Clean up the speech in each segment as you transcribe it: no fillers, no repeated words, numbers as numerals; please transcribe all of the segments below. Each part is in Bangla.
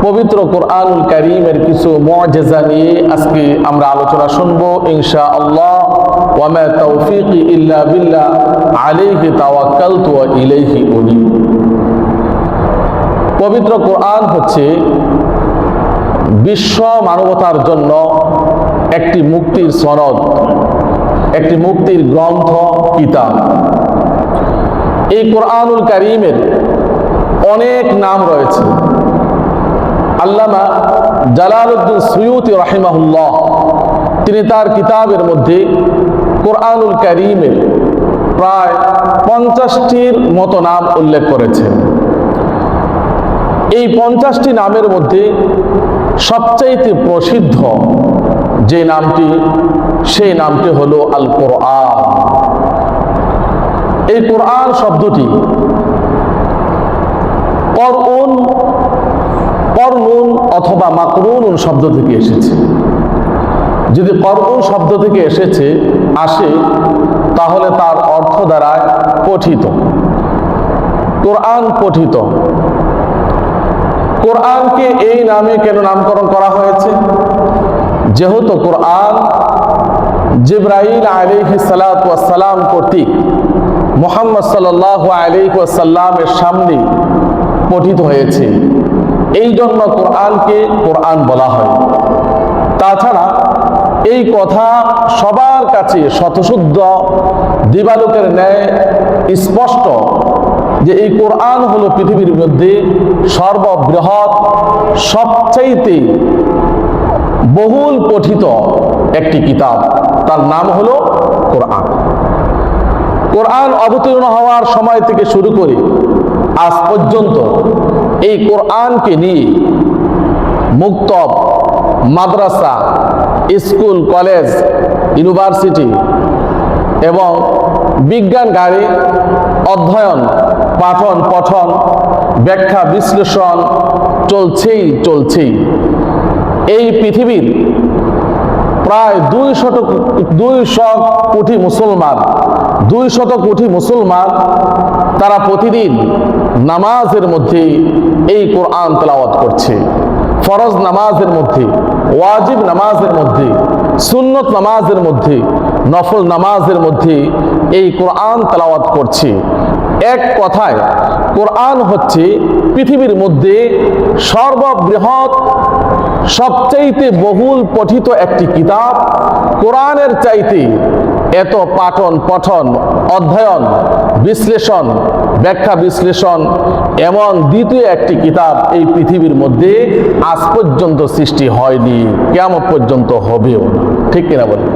পবিত্র কোরআনুল কারীমের কিছু মুআজিজা নিয়ে আজকে আমরা আলোচনা শুনব ইনশাআল্লাহ। ওয়া মা তাওফীকি ইল্লা বিল্লাহ আলাইহি তাওয়াক্কালতু ওয়া ইলাইহি উনীব। পবিত্র কোরআন হচ্ছে বিশ্ব মানবতার জন্য একটি মুক্তির সনদ, একটি মুক্তির গ্রন্থ, কিতাব। এই কোরআনুল কারীমের অনেক নাম রয়েছে। আল্লামা জালালউদ্দিন সুয়ুতি রাহিমাহুল্লাহ তিনি তার কিতাবের মধ্যে কোরআনুল কারীমের প্রায় 50টির মতো নাম উল্লেখ করেছেন। এই 50টি নামের মধ্যে সবচাইতে প্রসিদ্ধ যে নামটি, সেই নামটি হলো আল কোরআন। এই কোরআন শব্দটি করনুন অথবা মাকরুন শব্দ থেকে এসেছে। যদি করনুন শব্দ থেকে আসে তাহলে তার অর্থ দ্বারায় পঠিত, কোরআন পঠিত। কোরআনকে এই নামে কেন নামকরণ করা হয়েছে? যেহেতু কোরআন জিবরাইল আলাইহিস সালাতু ওয়াস সালাম কর্তৃক মুহাম্মদ সাল্লাল্লাহু আলাইহি ওয়াসাল্লামের সামনে পঠিত হয়েছে, এই জন্য কোরআনকে কোরআন বলা হয়। তাছাড়া এই কথা সবার কাছে শতশুদ্ধ দিবালোকের ন্যায় স্পষ্ট যে এই কোরআন হলো পৃথিবীর মধ্যে সর্ববৃহৎ, সবচাইতে বহুল পঠিত একটি কিতাব। তার নাম হলো কোরআন। কোরআন অবতীর্ণ হওয়ার সময় থেকে শুরু করে আজ পর্যন্ত এই কোরআনকে নিয়ে মুক্তব, মাদ্রাসা, স্কুল, কলেজ, ইউনিভার্সিটি এবং বিজ্ঞান গাড়ি অধ্যয়ন, পাঠন, পঠন, ব্যাখ্যা, বিশ্লেষণ চলছেই। এই পৃথিবীর প্রায় 200 কোটি মুসলমান তারা প্রতিদিন নামাজের মধ্যে এই কোরআন তেলাওয়াত করছে। ফরজ নামাজের মধ্যে, ওয়াজিব নামাজের মধ্যে, সুন্নত নামাজের মধ্যে, নফল নামাজের মধ্যে এই কোরআন তেলাওয়াত করছে। এক কথায় কোরআন হচ্ছে পৃথিবীর মধ্যে সর্ববৃহৎ, সবচাইতে বহুল পঠিত একটি কিতাব। কোরআনের চাইতে এত পাঠন, পঠন, অধ্যয়ন, বিশ্লেষণ, ব্যাখ্যা, বিশ্লেষণ এমন দ্বিতীয় একটি কিতাব এই পৃথিবীর মধ্যে আজ পর্যন্ত সৃষ্টি হয়নি, কিয়ামত পর্যন্ত হবেও না। ঠিক কিনা বলেন?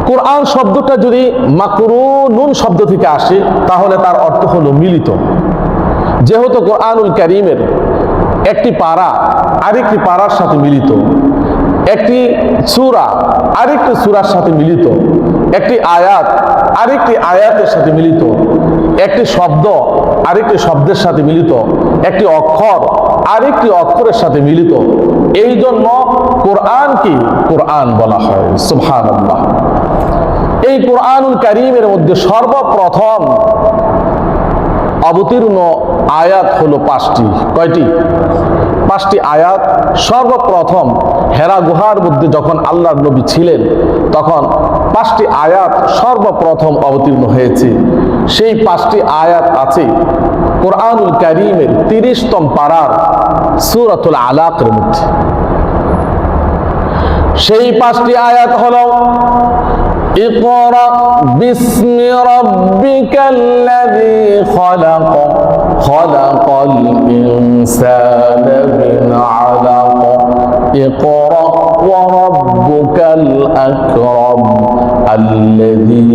কোরআন শব্দটা যদি মাকরুন শব্দ থেকে আসে তাহলে তার অর্থ হলো মিলিত। যেহেতু কোরআনুল কারীমের একটি পারা আরেকটি পারার সাথে মিলিত, একটি সূরা আরেকটি সূরার সাথে মিলিত, একটি আয়াত আরেকটি আয়াতের সাথে মিলিত, একটি শব্দ আরেকটি শব্দের সাথে মিলিত, একটি অক্ষর আরেকটি অক্ষরের সাথে মিলিত। এই জন্য কোরআনকে কোরআন বলা হয়। সুবহানাল্লাহ। এই কোরআনুল কারীমের মধ্যে সর্বপ্রথম অবতীর্ণ আয়াত হলো 5টি। কয়টি? 5টি আয়াত। সর্বপ্রথম হেরা গুহার মধ্যে যখন আল্লাহর নবী ছিলেন তখন 5টি আয়াত সর্বপ্রথম অবতীর্ণ হয়েছে। সেই 5টি আয়াত আছে কোরআনুল কারীমের 30তম পারার সূরাতুল আলাকের মধ্যে। সেই 5টি আয়াত হলো ইকরা বিসমি রাব্বিকাল্লাযী খলাক, খলাকাল ইনসানা মিন আলাক, ইকরা ওয়া রাব্বুকাল আকরাম, আল্লাযী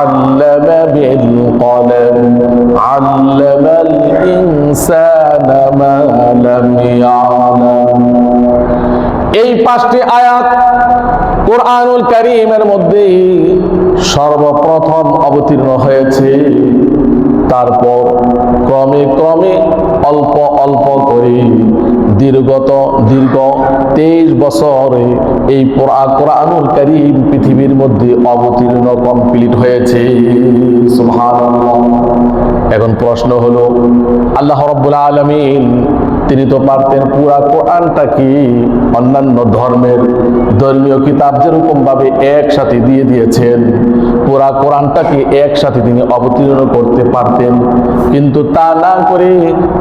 আল্লামা বিল কলম, আল্লামাল ইনসানা মা লাম ইয়ালাম। এই 5টি আয়াত কোরআনুল কারীমের মধ্যে সর্বপ্রথম অবতীর্ণ হয়েছে। তারপর ক্রমে ক্রমে অল্প অল্প করে দীর্ঘ 23 বছরে এই কোরআনুল কারীম পৃথিবীর মধ্যে অবতীর্ণ কমপ্লিট হয়েছে। সুবহানাল্লাহ। এখন প্রশ্ন হলো, আল্লাহ রাব্বুল আলামিন তিনি তো পারতেন পুরা কোরআনটাকে অন্যান্য ধর্মীয় কিতাব যেরকম ভাবে একসাথে দিয়ে দিয়েছেন, পুরা কোরআনটাকে একসাথে তিনি অবতীর্ণ করতে পারতেন, কিন্তু তা না করে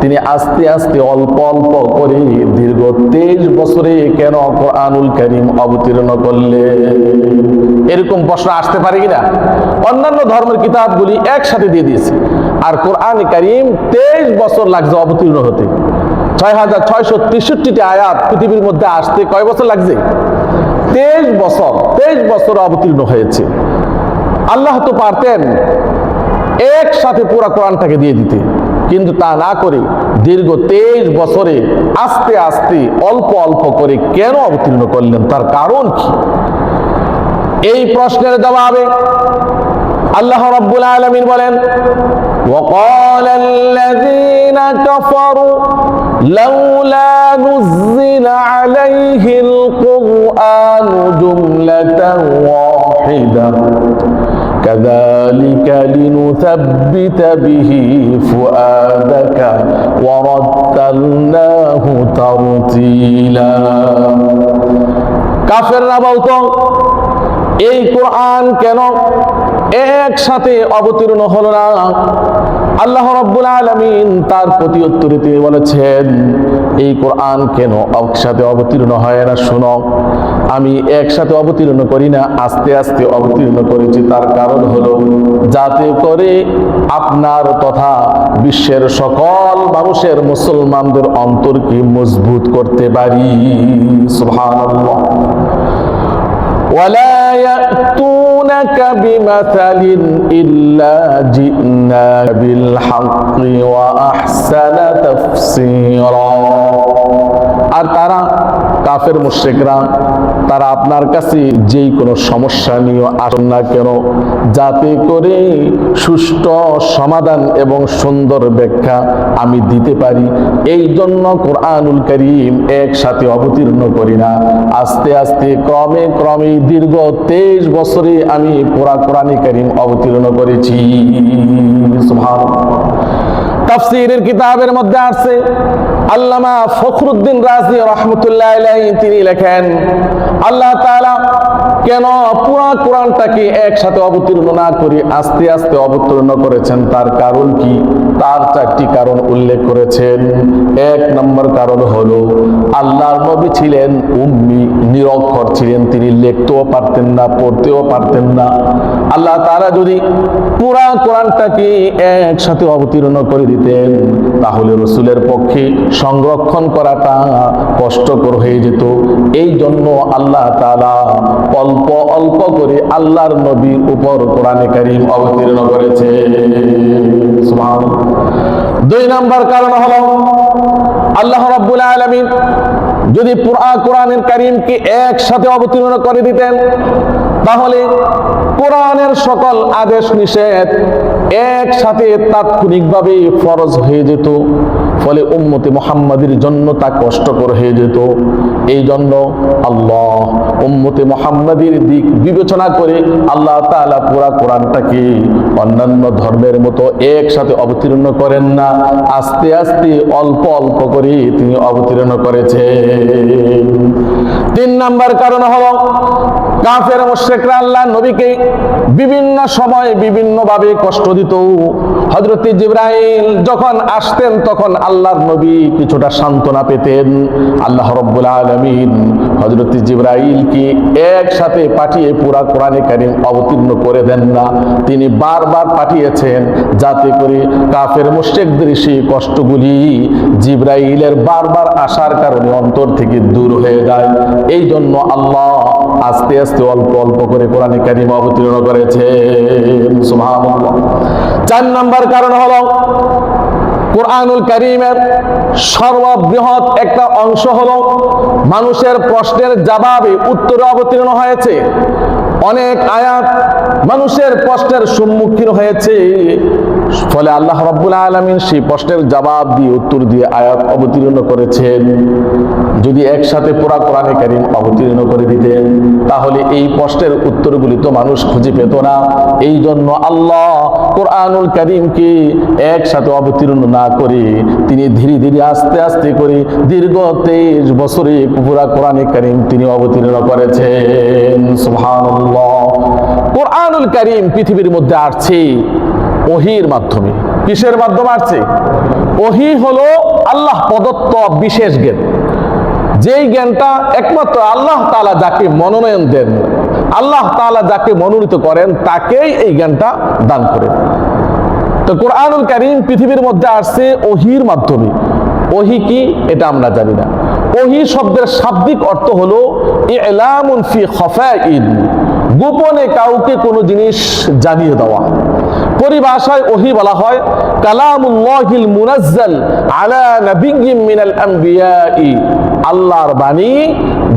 তিনি আস্তে আস্তে অল্প অল্প করে দীর্ঘ 23 বছরে কেন কোরআনুল কারীম অবতীর্ণ করলেন? এরকম প্রশ্ন আসতে পারে কিনা? অন্যান্য ধর্মের কিতাবগুলি একসাথে দিয়ে দিয়েছে, আর কোরআন কারীম 23 বছর লাগছে অবতীর্ণ হতে। 6663টি আয়াত পৃথিবীর মধ্যে আসতে কয় বছর লাগছে? 23 বছর অবতীর্ণ হয়েছে। আল্লাহ তো পারতেন একসাথে পুরা কোরআনটাকে দিয়ে দিতে, কিন্তু তা না করে দীর্ঘ 23 বছরে আস্তে আস্তে অল্প অল্প করে কেন অবতীর্ণ করলেন? তার কারণ কি? এই প্রশ্নের জবাবে আল্লাহ রাব্বুল আলামিন বলেন, وقال الذين كفروا لولا نزل عليه القرآن جملة واحدة كذلك لنثبت به فؤادك ورتلناه ترتيلا। কাফেররা বলতো, এই কোরআন কেন একসাথে অবতীর্ণ হলো না? আল্লাহ রাব্বুল আলামিন তার প্রতি উত্তরে তিনি বলেছেন, এই কোরআন কেন একসাথে অবতীর্ণ হয় না? শোনো, আমি একসাথে অবতীর্ণ করি না, আস্তে আস্তে অবতীর্ণ করেছি। তার কারণ হলো যাতে করে আপনার তথা বিশ্বের সকল মানুষের, মুসলমানদের অন্তরকে মজবুত করতে পারি। সুবহানাল্লাহ। ولا يأتونك بمثل إلا جئنا بالحق وأحسن تفسيرا। আর তারা কাফের মুশরিকরা তারা আপনার কাছে যেই কোনো সমস্যা নিয়ে আসুন না কেন, যাতে করে সুষ্ঠু সমাধান এবং সুন্দর ব্যাখ্যা আমি দিতে পারি, এই জন্য কোরআনুল কারীম একসাথে অবতীর্ণ করি না, আস্তে আস্তে ক্রমে ক্রমে দীর্ঘ 23 বছরে আমি পুরা কোরআনুল কারীম অবতীর্ণ করেছি। সুবহানাল্লাহ। তাফসীরের কিতাবের মধ্যে আছে, আল্লামা ফখরুদ্দিন রাজি রাহমাতুল্লাহ আলাইহি তিনি লেখেন, আল্লাহ তাআলা কেন পুরা কোরআনটাকে একসাথে অবতীর্ণ না করে আস্তে আস্তে অবতীর্ণ করেছেন, তার কারণ কি? তার 4টি কারণ উল্লেখ করেছেন। 1 নম্বর কারণ হলো, আল্লাহর নবী ছিলেন উম্মি, নিরক্ষর ছিলেন, তিনি লিখতেও পারতেন না, পড়তেও পারতেন না। আল্লাহ তাআলা যদি পুরা কোরআনটাকে একসাথে অবতীর্ণ করে দিতেন, তাহলে রাসূলের পক্ষে সংরক্ষণ করাটা কষ্টকর হয়ে যেত। এই জন্য আল্লাহ তাআলা অল্প অল্প করে আল্লাহর নবীর উপর কোরআনে কারীম অবতীর্ণ করেছে। সুবহানাল্লাহ। 2 নম্বর কারণ হলো, আল্লাহ রাব্বুল আলামিন যদি পুরা কোরআনের কারীমকে একসাথে অবতীর্ণ করে দিতেন, তাহলে কোরআনের সকল আদেশ নিষেধ একসাথে তাৎক্ষণিকভাবে ফরজ হয়ে যেত, ফলে উম্মতে মুহাম্মাদের জন্য তা কষ্টকর হয়ে যেত। এই জন্য আল্লাহ উম্মতে মুহাম্মাদের দিক বিবেচনা করে আল্লাহ তাআলা পুরা কোরআনটাকে অন্যান্য ধর্মের মতো একসাথে অবতীর্ণ করেন না, আস্তে আস্তে অল্প অল্প করে তিনি অবতীর্ণ করেছেন। 3 নম্বর কারণ হলো, কাফের মুশরিকরা আল্লাহ নবীকে বিভিন্ন সময় বিভিন্ন ভাবে কষ্ট দিত। হযরত জিবরাইল যখন আসতেন তখন আল্লাহর নবী কিছুটা সান্ত্বনা পেতেন। আল্লাহ রাব্বুল আলামিন হযরত জিবরাইলকে একসাথে পাঠিয়ে পুরা কোরআনে কারীম অবতীর্ণ করে দেন না, তিনি বারবার পাঠিয়েছেন যাতে করে কাফের মুশরিকদের সেই কষ্টগুলি জিবরাইলের বারবার আসার কারণে অন্তর থেকে দূর হয়ে যায়। এই জন্য আল্লাহ আস্তে আস্তে অল্প অল্প করে কোরআনে কারীম অবতীর্ণ করেছেন। সুবহানাল্লাহ। 4 নম্বর কারণ হলো, কোরআনুল কারীমের সর্ববৃহৎ একটা অংশ হলো মানুষের প্রশ্নের জবাবে উত্তরে অবতীর্ণ হয়েছে। অনেক আয়াত মানুষের প্রশ্নের সম্মুখীন হয়েছে, ফলে আল্লাহ রাব্বুল আলামিন সেই প্রশ্নের জবাব দিয়ে উত্তর দিয়ে আয়াত অবতীর্ণ করেছেন। যদি একসাথে পুরা কোরআনে কারীম অবতীর্ণ করে দিতেন তাহলে এই প্রশ্নের উত্তরগুলি তো মানুষ খুঁজে পেত না। এই জন্য আল্লাহ কোরআনুল কারীমকে একসাথে অবতীর্ণ না করে তিনি ধীরে ধীরে আস্তে আস্তে করে দীর্ঘ 23 বছরে পুরা কোরআনে কারীম তিনি অবতীর্ণ করেছেন। সুবহানাল্লাহ। কোরআনুল কারীম পৃথিবীর মধ্যে আসছে ওহীর মাধ্যমে। কিসের মাধ্যমে আসছে? ওহী হলো আল্লাহ প্রদত্ত বিশেষ জ্ঞান, যেই জ্ঞানটা একমাত্র আল্লাহ তাআলা যাকে মনোনয়ন দেন, আল্লাহ তাআলা যাকে মনোনীত করেন তাকেই এই জ্ঞানটা দান করেন। তো কোরআনুল কারীম পৃথিবীর মধ্যে আসছে ওহীর মাধ্যমে। ওহী কি এটা আমরা জানি না। ওহী শব্দের শাব্দিক অর্থ হলো ইলামুন ফি খাফাইন, গোপনে কাউকে কোনো জিনিস জানিয়ে দেওয়া। পরিভাষায় ওহী বলা হয় কালামুল্লাহিল মুনাজ্জাল আলা নাবিয়্যিন মিনাল আমবিয়াই, আল্লাহর বাণী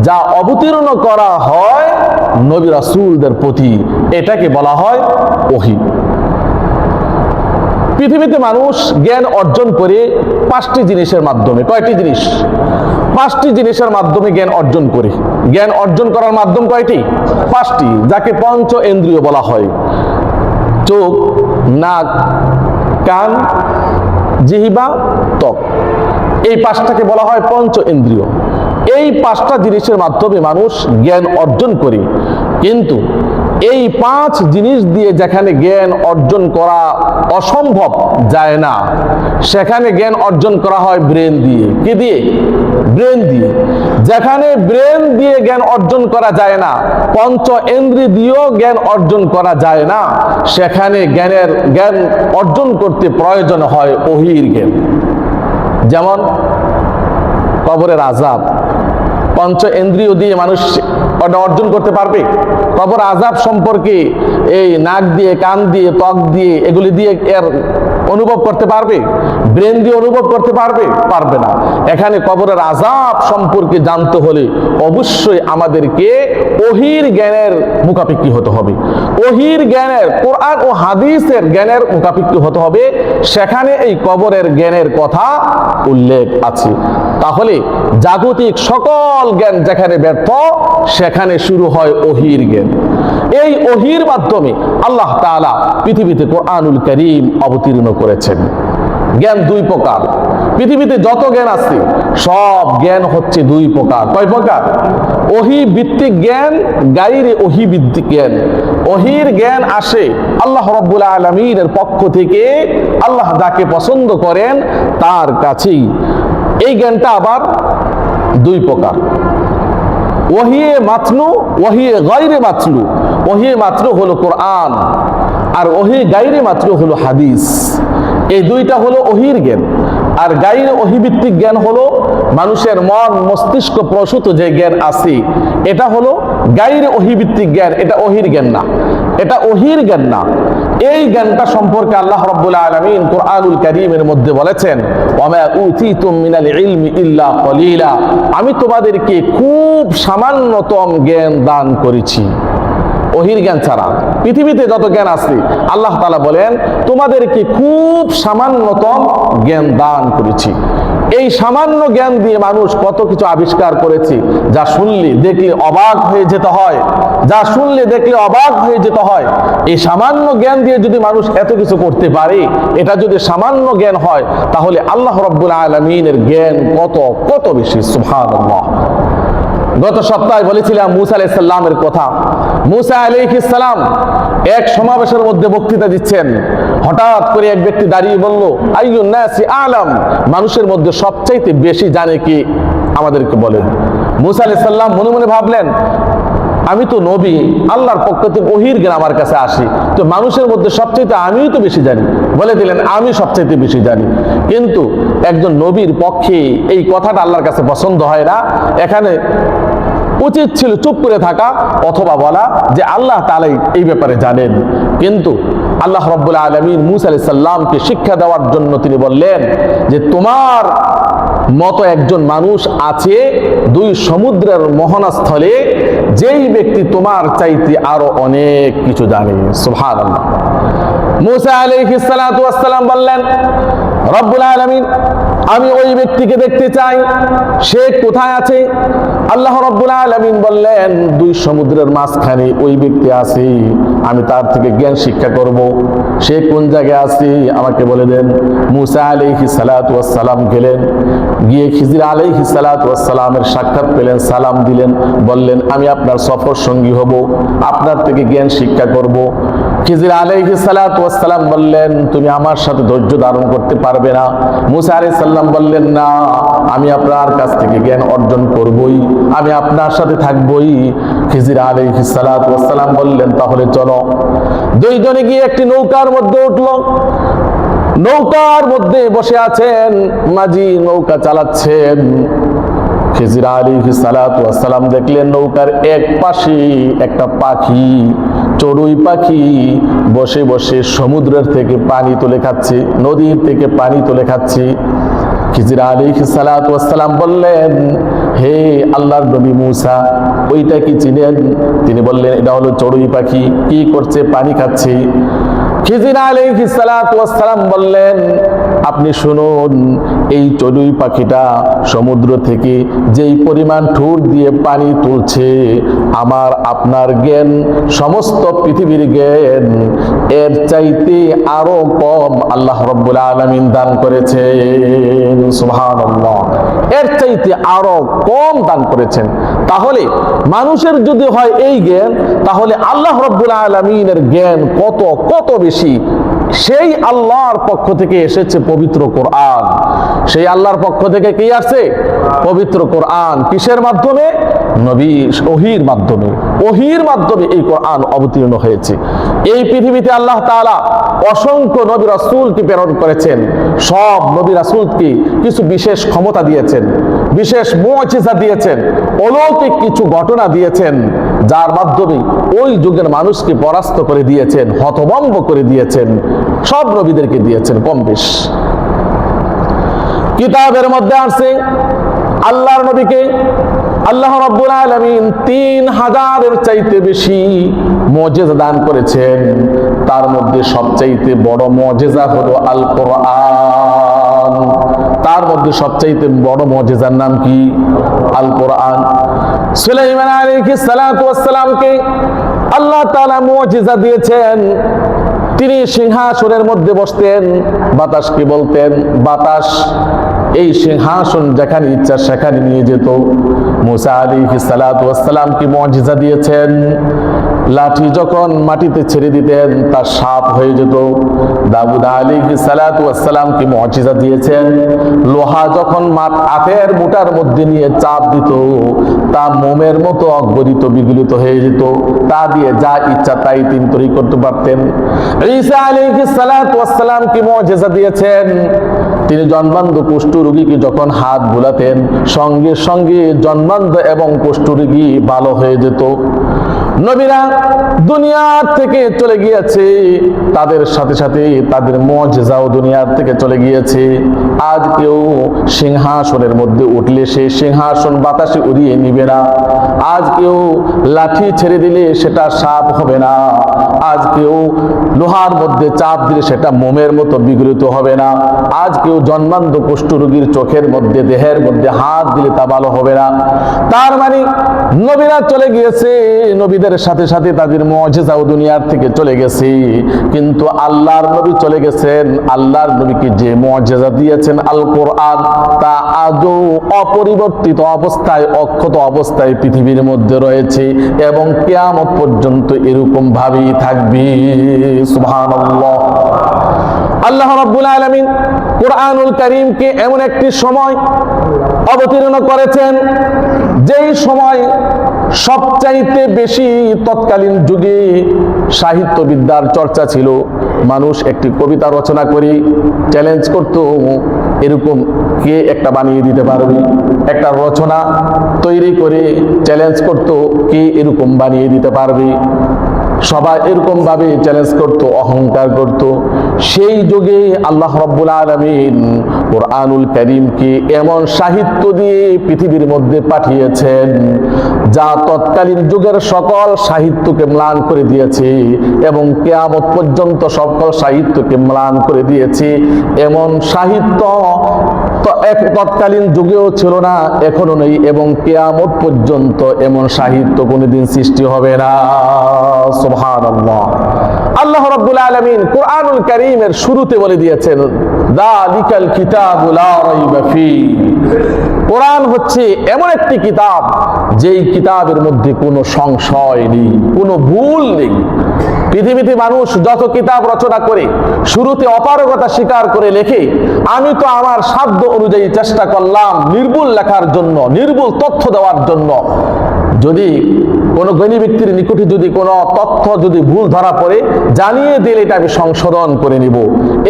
যা অবতীর্ণ করা হয় নবী রাসূলদের প্রতি, এটাকে বলা হয় ওহী। পৃথিবীতে মানুষ জ্ঞান অর্জন করে 5টি জিনিসের মাধ্যমে। কয়টি জিনিস? 5টি জিনিসের মাধ্যমে জ্ঞান অর্জন করে। জ্ঞান অর্জন করার মাধ্যম কয়টি? 5টি, যাকে পঞ্চ ইন্দ্রিয় বলা হয়। চোখ, নাক, কান, জিহ্বা, ত্বক, এই 5টাকে বলা হয় পঞ্চ ইন্দ্রিয়। এই 5টা জিনিসের মাধ্যমে মানুষ জ্ঞান অর্জন করে। কিন্তু এই 5 জিনিস দিয়ে যেখানে জ্ঞান অর্জন করা অসম্ভব যায় না, সেখানে জ্ঞান অর্জন করা হয় ব্রেন দিয়ে। কি দিয়ে? ব্রেন দিয়ে। যেখানে ব্রেন দিয়ে জ্ঞান অর্জন করা যায় না, পঞ্চ ইন্দ্রিয় দিয়েও জ্ঞান অর্জন করা যায় না, সেখানে জ্ঞান অর্জন করতে প্রয়োজন হয় ওহীর জ্ঞান। যেমন কবরের আযাব, পঞ্চ ইন্দ্রিয় দিয়ে মানুষ অর্জন করতে পারবে? কবর আযাব সম্পর্কে এই নাক দিয়ে, কান দিয়ে, ত্বক দিয়ে, এগুলি দিয়ে এর অনুভব করতে পারবে? ব্রেন দিয়ে অনুভব করতে পারবে? পারবে না। এখানে কবরের আযাব সম্পর্কে জানতে হলে অবশ্যই আমাদেরকে ওহীর জ্ঞানের মুখাপেক্ষী হতে হবে। ওহীর জ্ঞানের, কোরআন ও হাদিসের জ্ঞানের মুখাপেক্ষী হতে হবে। সেখানে এই কবরের জ্ঞানের কথা উল্লেখ আছে। তাহলে জাগতিক সকল জ্ঞান যেখানে ব্যর্থ, সেখানে শুরু হয় ওহীর জ্ঞান। এই ওহীর মাধ্যমে আল্লাহ তাআলা পৃথিবীতে কোরআনুল কারীম অবতীর্ণ করেছেন। জ্ঞান 2 প্রকার। পৃথিবীতে যত জ্ঞান আছে সব জ্ঞান হচ্ছে 2 প্রকার। কয় প্রকার? ওহী ভিত্তিক জ্ঞান, গায়রে ওহী ভিত্তিক জ্ঞান। ওহীর জ্ঞান আসে আল্লাহ রাব্বুল আলামিনের পক্ষ থেকে, আল্লাহ যাকে পছন্দ করেন তার কাছেই। এই জ্ঞানটা আবার 2 প্রকার। ওহিয়ে মাতলু, ওহিয়ে গায়রে মাতলু। ওহিয়ে মাতলু হলো কোরআন, আর ওহি গায়রে মাতলু হলো হাদিস। এই 2টা হলো ওহীর জ্ঞান। আর গায়রে ওহী ভিত্তিক জ্ঞান হলো মানুষের মন মস্তিষ্ক প্রসূত যে জ্ঞান আছে, এটা হলো গায়রে ওহী ভিত্তিক জ্ঞান। এটা ওহীর জ্ঞান না, এটা ওহীর জ্ঞান না। এই জ্ঞানটা সম্পর্কে আল্লাহ রাব্বুল আলামিন কোরআনুল কারীমের মধ্যে বলেছেন ওয়ামা উতিতুম মিনাল ইলমি ইল্লা কলিলা, আমি তোমাদেরকে খুব সামান্যতম জ্ঞান দান করেছি। ওহীর জ্ঞান ছাড়া পৃথিবীতে যত জ্ঞান আছে আল্লাহ তাআলা বলেন তোমাদেরকে খুব সামান্যতম জ্ঞান দান করেছি। এই সামান্য জ্ঞান দিয়ে মানুষ কত কিছু আবিষ্কার করেছে, যা শুনলে দেখলে অবাক হয়ে যেতে হয়, যা শুনলে দেখলে অবাক হয়ে যেতে হয়। এই সামান্য জ্ঞান দিয়ে যদি মানুষ এত কিছু করতে পারে, এটা যদি সামান্য জ্ঞান হয়, তাহলে আল্লাহ রাব্বুল আলামিনের জ্ঞান কত কত বেশি। সুবহানাল্লাহ। গত সপ্তাহে বলেছিলাম মুসা আলাইহিস সালামের কথা। মুসা আলাইহিস সালাম এক সমাবেশের মধ্যে বক্তৃতা দিচ্ছেন। হঠাৎ করে এক ব্যক্তি দাঁড়িয়ে বলল, আইয়ুন নাসি আলাম, মানুষের মধ্যে সবচাইতে বেশি জানে কি? আমাদেরকে বলেন। মুসা আলাইহিস সালাম মনে মনে ভাবলেন, আমি তো নবী, আল্লাহর পক্ষ থেকে ওহীর জ্ঞান আমার কাছে আসে, তো মানুষের মধ্যে সবচাইতে আমিই তো বেশি জানি। বলে দিলেন, আমি সবচাইতে বেশি জানি। কিন্তু একজন নবীর পক্ষে এই কথাটা আল্লাহর কাছে পছন্দ হয় না। এখানে উচিত ছিল চুপ করে থাকা, অথবা বলা যে আল্লাহ তাআলা এই ব্যাপারে জানেন। কিন্তু আল্লাহ রাব্বুল আলামিন মুসা আলাইহিস সালামকে শিক্ষা দেওয়ার জন্য তিনি বললেন যে তোমার মতো একজন মানুষ আছে 2 সমুদ্রের মোহনাস্থলে, যেই ব্যক্তি তোমার চাইতে আরো অনেক কিছু জানে। সুবহানাল্লাহ। মূসা আলাইহিস সালাতু ওয়াস সালাম বললেন, রব্বুল আলামিন, আমি ওই ব্যক্তিকে দেখতে চাই, সে কোথায় আছে? আল্লাহ রব্বুল আলামিন বললেন, দুই সমুদ্রের মাঝখানে ওই ব্যক্তি আছে, আমি তার থেকে জ্ঞান শিক্ষা করব। সে কোন জায়গায় আছে আমাকে বলে দেন। মূসা আলাইহিস সালাতু ওয়াস সালাম গেলেন, গিয়ে খিজির আলাইহিস সালাতু ওয়াস সালামের সাক্ষাৎ পেলেন, সালাম দিলেন, বললেন, আমি আপনার সফর সঙ্গী হব, আপনার থেকে জ্ঞান শিক্ষা করব। খিজির আলাইহিস সালাতু ওয়াস সালাম বললেন, তুমি আমার সাথে ধৈর্য ধারণ করতে পারবে না। মূসা আলাইহিস সালাম বললেন, না, আমি আপনার কাছ থেকে জ্ঞান অর্জন করবই, আমি আপনার সাথে থাকবই। খিজির আলাইহিস সালাতু ওয়াস সালাম বললেন, তাহলে চলো। দুইজনে গিয়ে একটি নৌকার মধ্যে উঠলো। নৌকার মধ্যে বসে আছেন, মাঝি নৌকা চালাচ্ছেন। খিজির আলাইহিস সালাতু ওয়াস সালাম দেখলেন নৌকার এক পাশে একটা পাখি, চড়ুই পাখি বসে বসে সমুদ্রের থেকে পানি তুলে খাচ্ছে, নদীর থেকে পানি তুলে খাচ্ছে। খিজির আলাইহিস সালাতু ওয়াস সালাম বললেন, হে আল্লাহর নবী মূসা, ওইটা কি চিনেন? তিনি বললেন, এটা হলো চড়ুই পাখি, কি করছে? পানি খাচ্ছে। খিজির আলাইহিস সালাতু ওয়াস সালাম বললেন, আপনি শুনুন, এই চড়ুই পাখিটা সমুদ্র থেকে যেই পরিমাণ ঠোঁট দিয়ে পানি তুলছে, আমার আপনার জ্ঞান, সমস্ত পৃথিবীর জ্ঞান, এর চাইতে আরো কম আল্লাহ রাব্বুল আলামিন দান করেছেন। সুবহানাল্লাহ, এর চাইতে আরো কম দান করেছেন। তাহলে মানুষের যদি হয় এই জ্ঞান, তাহলে আল্লাহ রাব্বুল আলামিনের জ্ঞান কত কত বেশি। সেই আল্লাহর পক্ষ থেকে এসেছে পবিত্র কোরআন। সেই আল্লাহর পক্ষ থেকে কি আসছে? পবিত্র কোরআন। কিসের মাধ্যমে? নবী ওহীর মাধ্যমে। ওহীর মাধ্যমে এই কোরআন অবতীর্ণ হয়েছে। এই পৃথিবীতে আল্লাহ তাআলা অসংখ্য নবী রাসূলকে প্রেরণ করেছেন। সব নবী রাসূলকে কিছু বিশেষ ক্ষমতা দিয়েছেন, বিশেষ মুজিজা দিয়েছেন, অলৌকিক কিছু ঘটনা দিয়েছেন, যার মাধ্যমে ওই যুগের মানুষকে পরাস্ত করে দিয়েছেন, হতভম্ব করে দিয়েছেন। সব নবীদেরকে দিয়েছেন কম বেশ। কিতাবের মধ্যে আছে আল্লাহর নবীকে আল্লাহ রাব্বুল আলামিন 3000-এর চাইতে বেশি মুজিজা দান করেছেন। তার মধ্যে সবচাইতে বড় মুজিজা হলো আল কোরআন। তার মধ্যে সবচাইতে বড় মুজিজার নাম কি? আল কোরআন। সুলাইমান আলাইহিস সালাতু ওয়াস সালামকে আল্লাহ তাআলা মুজিজা দিয়েছেন। তিনি সিংহাসনের মধ্যে বসতেন, বাতাসকে বলতেন, বাতাস এই সিংহাসন যেখানে ইচ্ছা সেখানে নিয়ে যেত। মূসা আলাইহিস সালাতু ওয়াস সালামকে মুজিজা দিয়েছেন, লাঠি যখন মাটিতে ছেড়ে দিতেন তা সাপ হয়ে যেত। দাউদ আলাইহিস সালাতু ওয়াস সালামকে মুজিজা দিয়েছেন, লোহা যখন হাতের মুঠার মধ্যে নিয়ে চাপ দিত তা মোমের মতো অগলিত বিগলিত হয়ে যেত, তা দিয়ে যা ইচ্ছা তাই তিনি তৈরি করতে পারতেন। ঈসা আলাইহিস সালাতু ওয়াস সালামকে মুজিজা দিয়েছেন, তিনি জন্মান্ধ কুষ্ঠ রোগীকে যখন হাত বুলাতেন সঙ্গে সঙ্গে জন্মান্ধ এবং কুষ্ঠ রোগী ভালো হয়ে যেত। নবীরা দুনিয়ার থেকে চলে গিয়েছে, তাদের সাথে সাথে তাদের মুজিজাও দুনিয়ার থেকে চলে গিয়েছে। আজ কেউ সিংহাসনের মধ্যে উঠলে সেই সিংহাসন বাতাসে উড়িয়ে নিবে না। আজ কেউ লাঠি ছেড়ে দিলে সেটা সাপ হবে না। আজ কেউ লোহার মধ্যে চাপ দিলে সেটা মোমের মতো বিগলিত হবে না। আজ কেউ জন্মান্ধ কুষ্ঠ রোগীর চোখের মধ্যে, দেহের মধ্যে হাত দিলে তা ভালো হবে না। তার মানে নবীরা চলে গিয়েছে, নবীদের সাথে সাথে তাদের মুজিজাও দুনিয়ার থেকে চলে গেছে, কিন্তু আল্লাহর নবী চলে গেছেন। আল্লাহর নবীকে যে মুজিজা দিয়েছেন আল কোরআন, তা আজও অপরিবর্তিত অবস্থায়, অক্ষত অবস্থায় পৃথিবীর মধ্যে রয়েছে এবং কিয়ামত পর্যন্ত এরকম ভাবেই থাকবে। সুবহানাল্লাহ। আল্লাহ রাব্বুল আলামিন কোরআনুল কারীমকে এমন একটি সময় অবতীর্ণ করেছেন যেই সময় সবচাইতে বেশি তৎকালীন যুগে সাহিত্যবিদ্যার চর্চা ছিল। মানুষ একটি কবিতা রচনা করে চ্যালেঞ্জ করত, এরকম কে একটা বানিয়ে দিতে পারবে। একটা রচনা তৈরি করে চ্যালেঞ্জ করত, কে এরকম বানিয়ে দিতে পারবে। সবাই এরকম ভাবে চ্যালেঞ্জ করত, অহংকার করত। সেই যুগে আল্লাহ রাব্বুল আলামিন কোরআনুল কারীমকে এমন সাহিত্য দিয়ে পৃথিবীর মধ্যে পাঠিয়েছেন যা তৎকালীন যুগের সকল সাহিত্যকে ম্লান করে দিয়েছে এবং কিয়ামত পর্যন্ত সকল সাহিত্যকে ম্লান করে দিয়েছে। এমন সাহিত্য তৎকালীন যুগেও ছিল না, এখনো নেই, এবং কিয়ামত পর্যন্ত এমন সাহিত্য কোনোদিন সৃষ্টি হবে না। সুবহানাল্লাহ। আল্লাহ রাব্বুল আলামিন কোরআনুল কারীমের শুরুতে বলে দিয়েছেন, যালিকাল কিতাবু লা রাইবা ফী। কোরআন হচ্ছে এমন একটি কিতাব যেই কিতাবের মধ্যে কোনো সংশয় নেই, কোনো ভুল নেই। পৃথিবীতে মানুষ যত কিতাব রচনা করে শুরুতে অপারগতা স্বীকার করে লেখে, আমি তো আমার সাধ্য অনুযায়ী চেষ্টা করলাম নির্ভুল লেখার জন্য, নির্ভুল তথ্য দেওয়ার জন্য। যদি কোনো জ্ঞানী ব্যক্তির নিকটে যদি কোনো তথ্য যদি ভুল ধরা পড়ে, জানিয়ে দিলে এটা আমি সংশোধন করে নিব,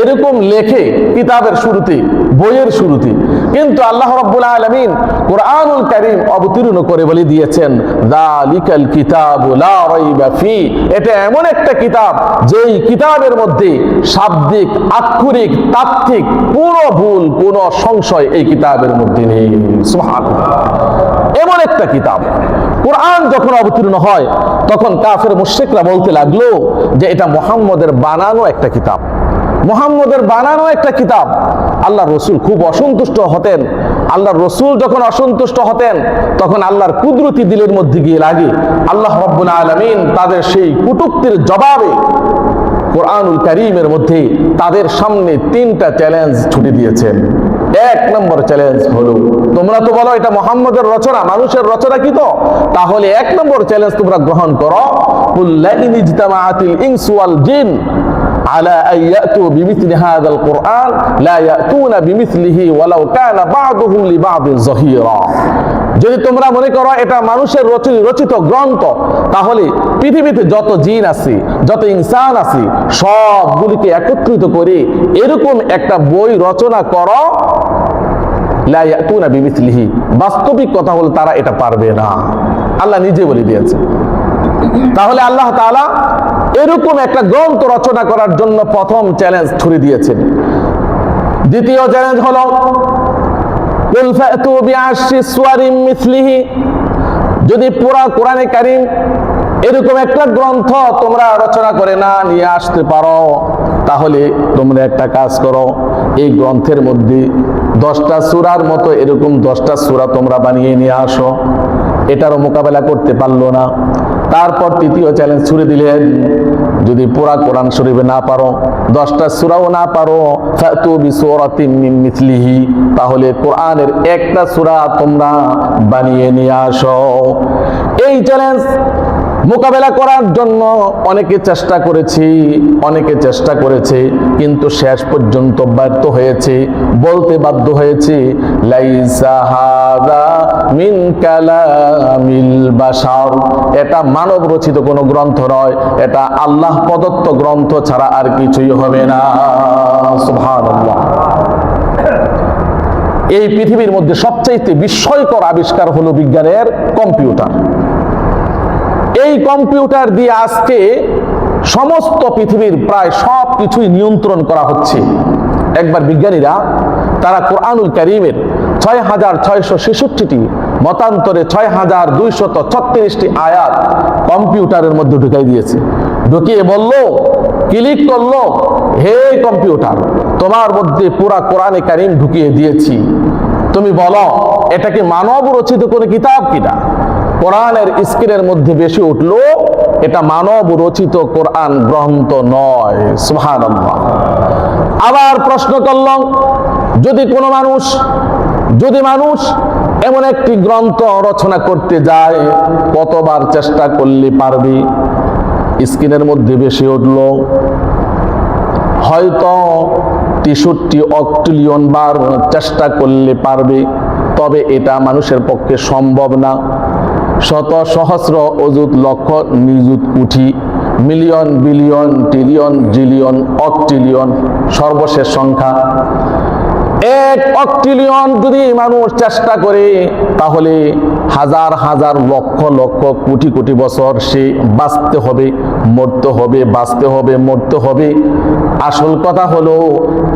এরকম লেখে কিতাবের শুরুতে, বইয়ের শুরুতে। কিন্তু আল্লাহ রাব্বুল আলামিন কোরআনুল কারীম অবতীর্ণ করে বলে দিয়েছেন, যালিকাল কিতাবু লা রাইবা ফী। এটা এমন একটা কিতাব যেই কিতাবের মধ্যে শাব্দিক, আক্ষরিক, তাত্ত্বিক কোনো ভুল, কোনো সংশয় এই কিতাবের মধ্যে নেই। সুবহানাল্লাহ। এমন একটা কিতাব। কোরআন যখন অবতীর্ণ হয় তখন কাফের মুশরিকরা বলতে লাগলো যে এটা মুহাম্মদের বানানো একটা কিতাব, মুহাম্মদের বানানো একটা কিতাব। আল্লাহর রাসূল খুব অসন্তুষ্ট হতেন। আল্লাহর রাসূল যখন অসন্তুষ্ট হতেন তখন আল্লাহর কুদরতি দিলের মধ্যে গিয়ে লাগে। আল্লাহ রাব্বুল আলামিন তাদের সেই কটূক্তির জবাবে কোরআনুল কারীমের মধ্যে তাদের সামনে 3টা চ্যালেঞ্জ ছুটে দিয়েছেন। 1 নম্বর চ্যালেঞ্জ হলো, তোমরা তো বলো এটা মুহাম্মদের রচনা, মানুষের রচনা কি? তো তাহলে 1 নম্বর চ্যালেঞ্জ তোমরা গ্রহণ করো, কুল লা ইন ইজতামাআতিল ইনসু ওয়াল জিন আলা আন ইয়াতু বিমিথলি হাযাল কুরআন লা ইয়াতুনা বিমিথলিহি ওয়ালাউ কানা বা'দুহুম লিবা'দিন যাহিরা। যদি তোমরা মনে করো এটা মানুষের রচিত গ্রন্থ, তাহলে পৃথিবীতে যত জিন আছে, যত ইনসান আছে, সবগুলিকে একত্রিত করে এরকম একটা বই রচনা করো, লা ইয়াতুনা বিমিথলিহি। বাস্তবিক কথা হলো তারা এটা পারবে না, আল্লাহ নিজে বলে দিয়েছেন। তাহলে আল্লাহ তাআলা এরকম একটা গ্রন্থ রচনা করার জন্য প্রথম চ্যালেঞ্জ ছুড়ে দিয়েছেন। দ্বিতীয় চ্যালেঞ্জ হলো, কুল ফাতু বিআশরি সুওয়ারিন মিথলিহি। যদি পুরা কোরআনে কারীম এরকম একটা গ্রন্থ তোমরা রচনা করে না নিয়ে আসতে পারো, তাহলে তোমরা একটা কাজ করো, এই গ্রন্থের মধ্যে 10টা সূরার মতো এরকম 10টা সূরা তোমরা বানিয়ে নিয়ে আসো। এটারও মোকাবেলা করতে পারলো না। তারপর তৃতীয় চ্যালেঞ্জ ছুড়ে দিলেন, যদি পুরা কোরআন শরীফে না পারো, 10টা সূরাও না পারো, ফাতু বিসূরাতিন মিন মিথলিহি, তাহলে কোরআনের একটা সূরা তোমরা বানিয়ে নিয়ে আসো। এই চ্যালেঞ্জ মোকাবেলা করার জন্য অনেকে চেষ্টা করেছে, কিন্তু শেষ পর্যন্ত ব্যর্থ হয়েছে। বলতে বাধ্য হয়েছে, লাইসা হাযা মিন কালামিল বাশার। এটা মানব রচিত কোনো গ্রন্থ নয়, এটা আল্লাহ প্রদত্ত গ্রন্থ ছাড়া আর কিছুই হবে না। সুবহানাল্লাহ। এই পৃথিবীর মধ্যে সবচেয়ে বিস্ময়কর আবিষ্কার হলো বিজ্ঞানের কম্পিউটার। এই কম্পিউটার দিয়ে আজকে সমস্ত পৃথিবীর প্রায় সব কিছুই নিয়ন্ত্রণ করা হচ্ছে। একবার বিজ্ঞানীরা তারা কোরআনুল কারীমের 6666টি, মতান্তরে 6236টি আয়াত কম্পিউটারের মধ্যে ঢুকাই দিয়েছে। ঢুকিয়ে বলল, ক্লিক করলো, হে কম্পিউটার, তোমার মধ্যে পুরা কোরআনে কারীম ঢুকিয়ে দিয়েছি, তুমি বলো এটা কি মানব রচিত কোনো কিতাব কিনা? কোরআনের স্ক্রিনের মধ্যে বেশি উঠলো, এটা মানব রচিত কোরআন গ্রন্থ নয়। সুবহানাল্লাহ। আবার প্রশ্ন করলাম, যদি মানুষ এমন একটি গ্রন্থ রচনা করতে যায়, কতবার চেষ্টা করলে পারবে? স্ক্রিনের মধ্যে বেশি উঠলো, হয়তো 63 অক্টিলিয়ন বার চেষ্টা করলে পারবে, তবে এটা মানুষের পক্ষে সম্ভব না। শত সহস্র অযুত লক্ষ নিযুত কোটি মিলিয়ন বিলিয়ন ট্রিলিয়ন জিলিয়ন অক্টিলিয়ন সর্বশেষ সংখ্যা। 1 অক্টিলিয়ন যদি মানুষ চেষ্টা করে তাহলে হাজার হাজার লক্ষ লক্ষ কোটি কোটি বছর সে বাঁচতে হবে, মরতে হবে, বাঁচতে হবে, মরতে হবে। আসল কথা হলো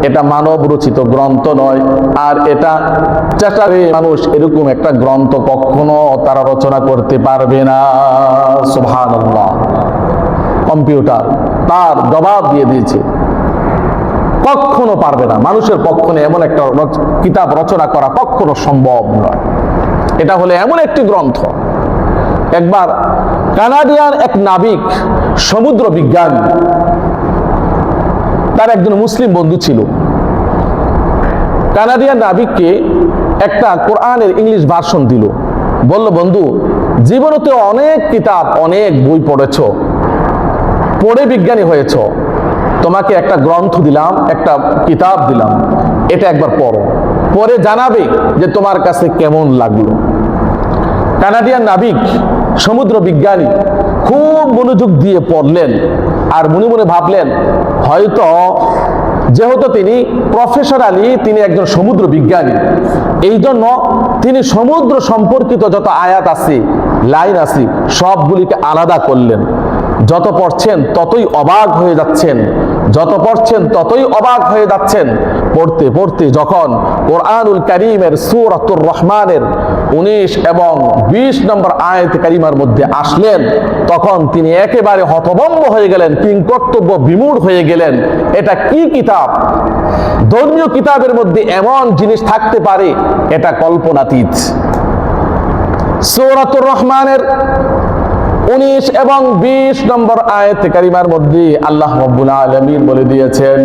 এটা মানব রচিত গ্রন্থ নয়, আর এটা চেষ্টা করে মানুষ এরকম একটা গ্রন্থ কখনো তারা রচনা করতে পারবে না। সুবহানাল্লাহ। কম্পিউটার তার জবাব দিয়ে দিয়েছে, কখনো পারবে না। মানুষের পক্ষে এমন একটা কিতাব রচনা করা কখনো সম্ভব নয়। এটা হলো এমন একটি গ্রন্থ। একবার কানাডিয়ান এক নাবিক, সমুদ্র বিজ্ঞানী, তার একজন মুসলিম বন্ধু ছিল। কানাডিয়ান নাবিককে একটা কোরআনের ইংলিশ ভার্সন দিল। বলল, বন্ধু, জীবনেতে অনেক কিতাব, অনেক বই পড়েছো, পড়ে বিজ্ঞানী হয়েছ, তোমাকে একটা গ্রন্থ দিলাম, একটা কিতাব দিলাম, এটা একবার পড়ো, পরে জানাবে যে তোমার কাছে কেমন লাগলো। কানাডিয়ান নাবিক, সমুদ্র বিজ্ঞানী, খুব মনোযোগ দিয়ে পড়লেন আর মনে মনে ভাবলেন, হয়তো যেহেতু তিনি প্রফেশনালি তিনি একজন সমুদ্র বিজ্ঞানী, এই জন্য তিনি সমুদ্র সম্পর্কিত যত আয়াত আছে, লাইন আছে, সবগুলিকে আলাদা করলেন। যত পড়ছেন ততই অবাক হয়ে যাচ্ছেন, যত পড়ছেন ততই অবাক হয়ে যাচ্ছেন। পড়তে পড়তে যখন কোরআনুল কারীমের সূরাতুর রহমানের 19 এবং 20 নম্বর আয়াত কারিমার মধ্যে আসলেন, তখন তিনি একেবারে হতভম্ব হয়ে গেলেন, কিংকর্তব্য বিমূঢ় হয়ে গেলেন। এটা কি কিতাব? ধর্মীয় কিতাবের মধ্যে এমন জিনিস থাকতে পারে, এটা কল্পনাতীত। সূরাতুর রহমানের 19 এবং 20 নম্বর আয়াত কারিমার মধ্যে আল্লাহ রাব্বুল আলামিন বলে দিয়েছেন,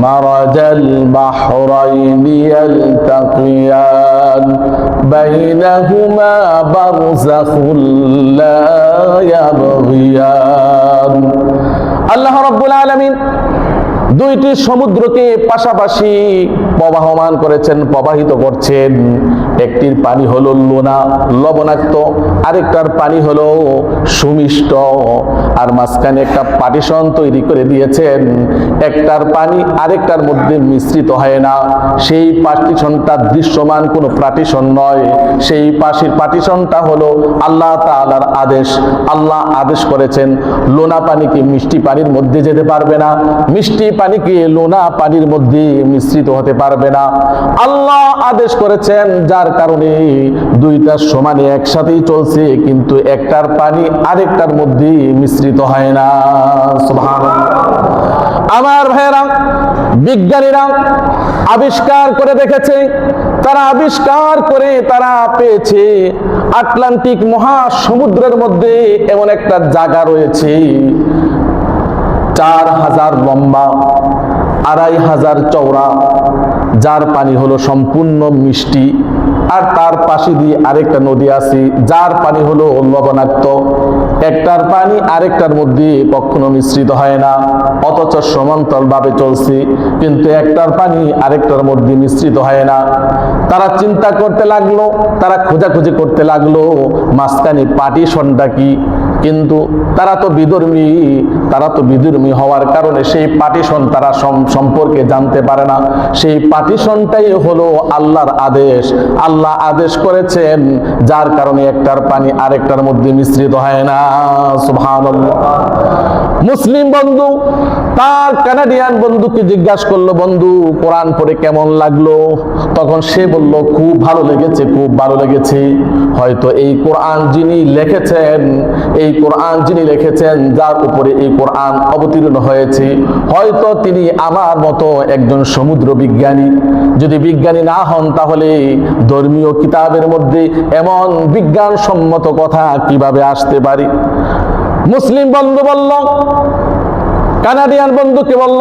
মারাজাল বাহরাইনি ইয়ালতাকিয়ান বাইনাহুমা বারযাখুল লা ইয়াবগিয়ান। আল্লাহ রাব্বুল আলামিন দুইটি সমুদ্রকে পাশাপাশি প্রবাহমান করেছেন, প্রবাহিত করছেন। একটির পানি হলো লোনা, লবণাক্ত, আরেকটার পানি হলো সুমিষ্ট, আর মাঝখানে একটা পার্টিশন তৈরি করে দিয়েছেন। একটার পানি আরেকটার মধ্যে মিশ্রিত হয় না। সেই পার্টিশনটা দৃশ্যমান কোনো পার্টিশন নয়, সেই পার্টিশনটা হলো আল্লাহ তাআলার আদেশ। আল্লাহ আদেশ করেছেন লোনা পানিকে মিষ্টি পানির মধ্যে যেতে পারবে না, মিষ্টি পানিকে লোনা পানির মধ্যে মিশ্রিত হতে পারবে না। আল্লাহ আদেশ করেছেন, যার কারণে দুইটা সমানে একসাথেই চলছে, কিন্তু একটার পানি আরেকটার মধ্যে মিশ্রিত হয় না। সুবহানাল্লাহ। আমার ভাইয়েরা, বিজ্ঞানীরা আবিষ্কার করে দেখেছে, তারা আবিষ্কার করে তারা পেয়েছে আটলান্টিক মহাসমুদ্রের মধ্যে এমন একটা জায়গা রয়েছে 4000 লম্বা, 2500 চওড়া, যার পানি হলো সম্পূর্ণ মিষ্টি। আর তার পাশে দিয়ে আরেকটা নদী আছে, যার পানি হলো লবণাক্ত। একটার পানি আরেকটার মধ্যে কখনো মিশ্রিত হয় না, অথচ সমান্তরাল ভাবে চলছে, কিন্তু একটার পানি আরেকটার মধ্যে মিশ্রিত হয় না। তারা চিন্তা করতে লাগলো, তারা খোঁজাখুঁজি করতে লাগলো মাঝখানে পার্টিশনটা কি। কিন্তু তারা তো বিধর্মী হওয়ার কারণে সেই পার্টিশন তারা সম্পর্কে জানতে পারে না। সেই পার্টিশনটাই হলো আল্লাহর আদেশ। আল্লাহ আদেশ করেছেন, যার কারণে একটার পানি আরেকটার মধ্যে মিশ্রিত হয় না। সুবহানাল্লাহ। মুসলিম বন্ধু তার কানাডিয়ান বন্ধুকে জিজ্ঞাসা করলো, বন্ধু কোরআন পড়ে কেমন লাগলো? তখন সে বলল, খুব ভালো লেগেছে, খুব ভালো লেগেছে। হয়তো এই কোরআন যিনি লিখেছেন, যার উপরে এই কোরআন অবতীর্ণ হয়েছে, হয়তো তিনি আমার মতো একজন সমুদ্র বিজ্ঞানী। যদি বিজ্ঞানী না হন, তাহলে ধর্মীয় কিতাবের মধ্যে এমন বিজ্ঞানসম্মত কথা কিভাবে আসতে পারে? মুসলিম বন্ধু বলল, কানাডিয়ান বন্ধুকে বলল,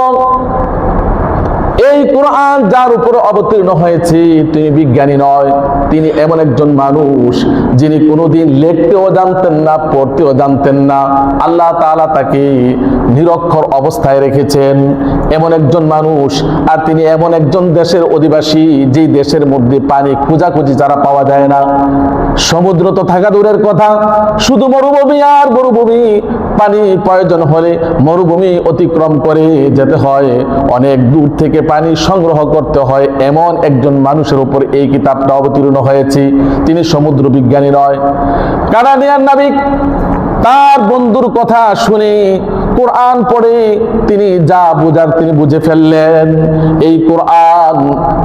এই কোরআন যার উপরে অবতীর্ণ হয়েছে তিনি বিজ্ঞানী নয়, তিনি এমন একজন মানুষ যিনি কোনোদিন লিখতেও জানতেন না, পড়তেও জানতেন না। আল্লাহ তাআলা তাকে নিরক্ষর অবস্থায় রেখেছেন। এমন একজন মানুষ, আর তিনি এমন একজন দেশের অধিবাসী যেই দেশের মধ্যে পানি খোঁজাখুঁজি যারা পাওয়া যায় না। সমুদ্র তো থাকা দূরের কথা, শুধু মরুভূমি আর মরুভূমি। পানি প্রয়োজন হলে মরুভূমি অতিক্রম করে যেতে হয়, অনেক দূর থেকে পানি সংগ্রহ করতে হয় এমন একজন মানুষের উপর এই কিতাবটা অবতীর্ণ হয়েছে। তিনি সমুদ্র বিজ্ঞানী নয়, কানাডিয়ান নাবিক। তার বন্ধুর কথা শুনে কোরআন পড়ে তিনি যা বুঝার তিনি বুঝে ফেললেন। এই কোরআন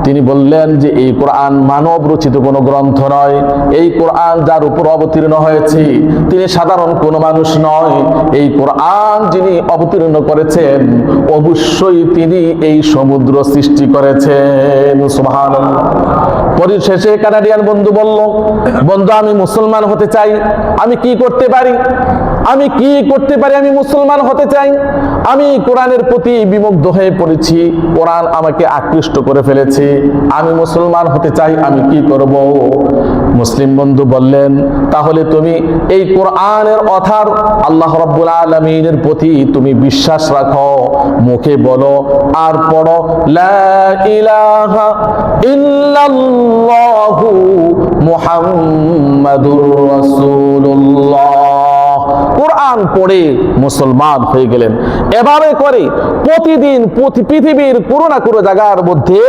তিনি বললেন যে এই কোরআন মানব রচিত কোনো গ্রন্থ নয়। এই কোরআন যার উপর অবতীর্ণ হয়েছে তিনি সাধারণ কোনো মানুষ নয়। এই কোরআন যিনি অবতীর্ণ করেছেন অবশ্যই তিনি এই সমুদ্র সৃষ্টি করেছেন। সুবহানাল্লাহ। পরিশেষে কানাডিয়ান বন্ধু বলল, বন্ধু আমি মুসলমান হতে চাই, আমি কি করতে পারি? আমি কি করতে পারি? আমি মুসলমান হতে চাই। আমি কোরআনের প্রতি বিমুগ্ধ হয়ে পড়েছি, কোরআন আমাকে আকৃষ্ট করে ফেলেছে, আমি মুসলমান হতে চাই, আমি কি করব? মুসলিম বন্ধু বললেন, তাহলে তুমি এই কোরআনের অথার আল্লাহ রাব্বুল আলামিনের প্রতি তুমি বিশ্বাস রাখো, মুখে বলো আর পড়ো লা ইলাহা ইল্লাল্লাহু মুহাম্মাদুর রাসূলুল্লাহ। কোরআন পড়ে মুসলমান হয়ে গেলেন। এভাবে করে প্রতিদিন পৃথিবীর কোনো না কোনো জায়গার মধ্যে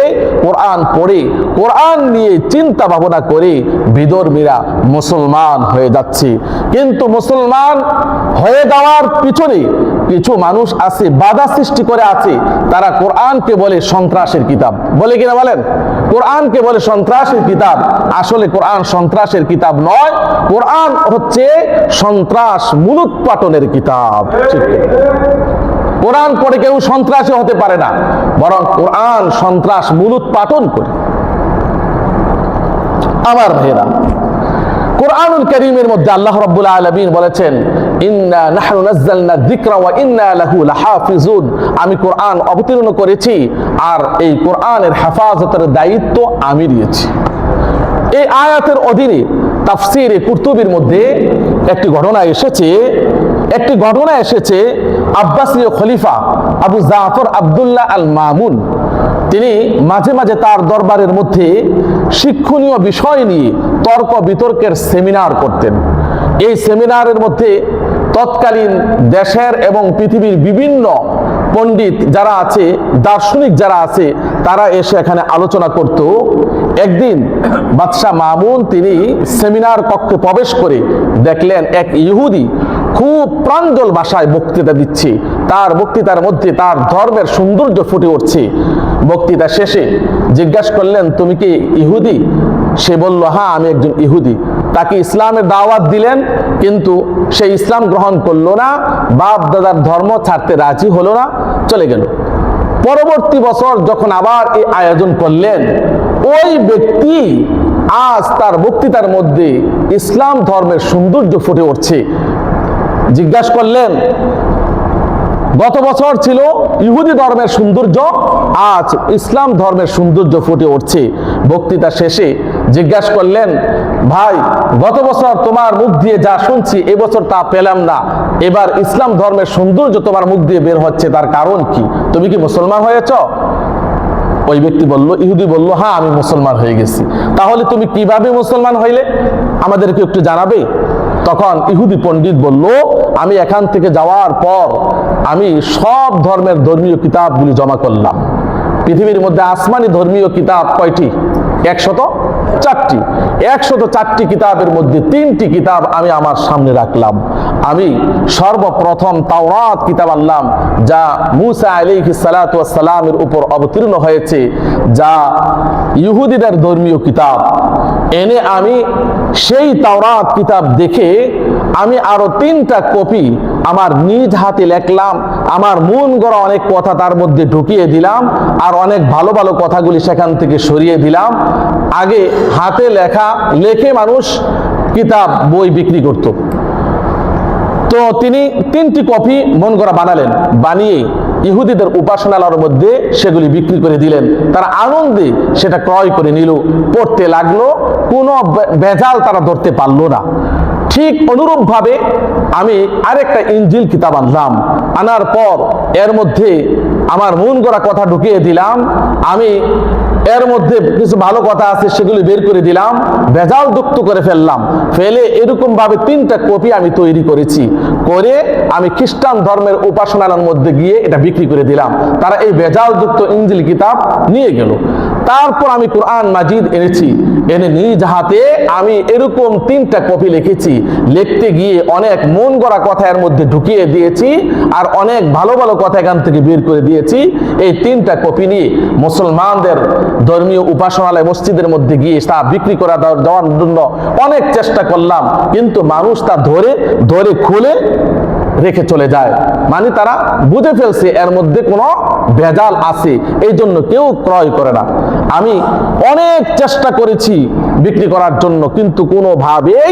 কোরআন পড়ে কোরআন নিয়ে চিন্তা ভাবনা করে বিধর্মীরা মুসলমান হয়ে যাচ্ছে। কিন্তু মুসলমান হয়ে যাওয়ার পিছনে কিছু মানুষ আছে, বাধা সৃষ্টি করে আছে। তারা কোরআনকে বলে সন্ত্রাসের কিতাব, বলে কিনা বলেন? কোরআনকে বলে সন্ত্রাসের কিতাব। আসলে কোরআন সন্ত্রাসের কিতাব নয়, কোরআন হচ্ছে সন্ত্রাস মূলোৎপাটনের কিতাব। কোরআন পড়ে কেউ সন্ত্রাসী হতে পারে না, বরং কোরআন সন্ত্রাস মূলোৎপাটন করে। আমার ভাইরা, কোরআনুল কারীমের মধ্যে আল্লাহ রাব্বুল আলামিন বলেছেন, ইন্না নাহনু নাযালনা যিকরা ওয়া ইন্না লাহু লাহাফিজুন। আমি কোরআন অবতীর্ণ করেছি আর এই কোরআনের হেফাজতের দায়িত্ব আমি নিয়েছি। এই আয়াতের অধীনে তাফসীরে কুরতুবীর মধ্যে একটি ঘটনা এসেছে। আব্বাসীয় খলিফা আবু জাফর আব্দুল্লাহ আল মামুন তিনি মাঝে মাঝে তার দরবারের মধ্যে শিক্ষণীয় বিষয় নিয়ে তর্ক বিতর্কের সেমিনার করতেন। এই সেমিনারের মধ্যে তৎকালীন দেশের এবং পৃথিবীর বিভিন্ন পণ্ডিত যারা আছে, দার্শনিক যারা আছে, তারা এসে এখানে আলোচনা করত। একদিন বাদশাহ মামুন তিনি সেমিনার কক্ষে প্রবেশ করে দেখলেন এক ইহুদি খুব প্রাঞ্জল ভাষায় বক্তৃতা দিচ্ছে। তার বক্তৃতার মধ্যে তার ধর্মের সৌন্দর্য ফুটে উঠছে। বক্তৃতা শেষে জিজ্ঞাসা করলেন, তুমি কি ইহুদি? সে বলল, হ্যাঁ আমি একজন ইহুদি। তাকে ইসলামের দাওয়াত দিলেন, কিন্তু সে ইসলাম গ্রহণ করলো না, বাপ দাদার ধর্ম ছাড়তে রাজি হলো না, চলে গেল। পরবর্তী বছর যখন আবার এই আয়োজন করলেন, ওই ব্যক্তি আজ তার বক্তৃতার মধ্যে ইসলাম ধর্মের সৌন্দর্য ফুটে উঠছে। জিজ্ঞাসা করলেন, গত বছর ছিল ইহুদি ধর্মের সৌন্দর্য, আজ ইসলাম ধর্মের সৌন্দর্য ফুটে উঠছে। বক্তৃতা শেষে জিজ্ঞাসা করলেন, ভাই গত বছর তোমার মুখ দিয়ে যা শুনছি এবছর তা পেলাম না, এবার ইসলাম ধর্মের সৌন্দর্য তোমার মুখ দিয়ে বের হচ্ছে, তার কারণ কি? তুমি কি মুসলমান হয়েছ? ওই ব্যক্তি বলল, ইহুদি বলল, হ্যাঁ আমি মুসলমান হয়ে গেছি। তাহলে তুমি কিভাবে মুসলমান হইলে আমাদেরকে একটু জানাবে? তখন ইহুদি পণ্ডিত বলল, আমি এখান থেকে যাওয়ার পর আমি সব ধর্মের ধর্মীয় কিতাবগুলি জমা করলাম। পৃথিবীর মধ্যে আসমানি ধর্মীয় কিতাব কয়টি? 104টি। 104টি কিতাবের মধ্যে 3টি কিতাব আমি আমার সামনে রাখলাম। আমি সর্বপ্রথম তাওরাত কিতাব আনলাম, যা মুসা আলাইহিস সালাতু ওয়াস সালামের উপর অবতীর্ণ হয়েছে, যা ইহুদিদের ধর্মীয় কিতাব। এনে আমি সেই তাওরাত কিতাব দেখে আমি আরো 3টা কপি আমার নিজ হাতে লিখলাম। আমার মন গড়া অনেক কথা তার মধ্যে ঢুকিয়ে দিলাম, আর অনেক ভালো ভালো কথাগুলি সেখান থেকে সরিয়ে দিলাম। আগে হাতে লেখে মানুষ কিতাব বই বিক্রি করত, তো তিনি 3টি কপি মন গড়া বানালেন, বানিয়ে ইহুদিদের উপাসনালয়ের মধ্যে সেগুলি বিক্রি করে দিলেন। তারা আনন্দে সেটা ক্রয় করে নিল, পড়তে লাগলো, কোনো ভেজাল তারা ধরতে পারলো না। ঠিক অনুরূপভাবে আমি আরেকটা ইনজিল কিতাব আনলাম। আনার পর এর মধ্যে আমার মন গড়া কথা ঢুকিয়ে দিলাম। আমি এর মধ্যে কিছু ভালো কথা আছে, সেগুলি বের করে দিলাম, ভেজাল যুক্ত করে ফেললাম, ফেলে এরকম ভাবে 3টা কপি আমি তৈরি করেছি, করে আমি খ্রিস্টান ধর্মের উপাসনার মধ্যে গিয়ে এটা বিক্রি করে দিলাম। তারা এই ভেজাল যুক্ত ইনজিল কিতাব নিয়ে গেল। তারপর আমি কোরআন মাজিদ এনেছি, এনে নিজ হাতে আমি এরকম 3টা কপি লিখেছি। লিখতে গিয়ে অনেক মন গড়া কথা এর মধ্যে ঢুকিয়ে দিয়েছি, আর অনেক ভালো ভালো কথা এখান থেকে বের করে দিয়েছি। এই 3টা কপি নিয়ে মুসলমানদের ধর্মীয় উপাসনালয় মসজিদের মধ্যে গিয়ে তা বিক্রি করা দেওয়ার জন্য অনেক চেষ্টা করলাম, কিন্তু মানুষ তা ধরে ধরে খুলে রেখে চলে যায়। মানে তারা বুঝে ফেলছে এর মধ্যে কোনো ভেজাল আছে, এই জন্য কেউ ক্রয় করে না। আমি অনেক চেষ্টা করেছি বিক্রি করার জন্য, কিন্তু কোনোভাবেই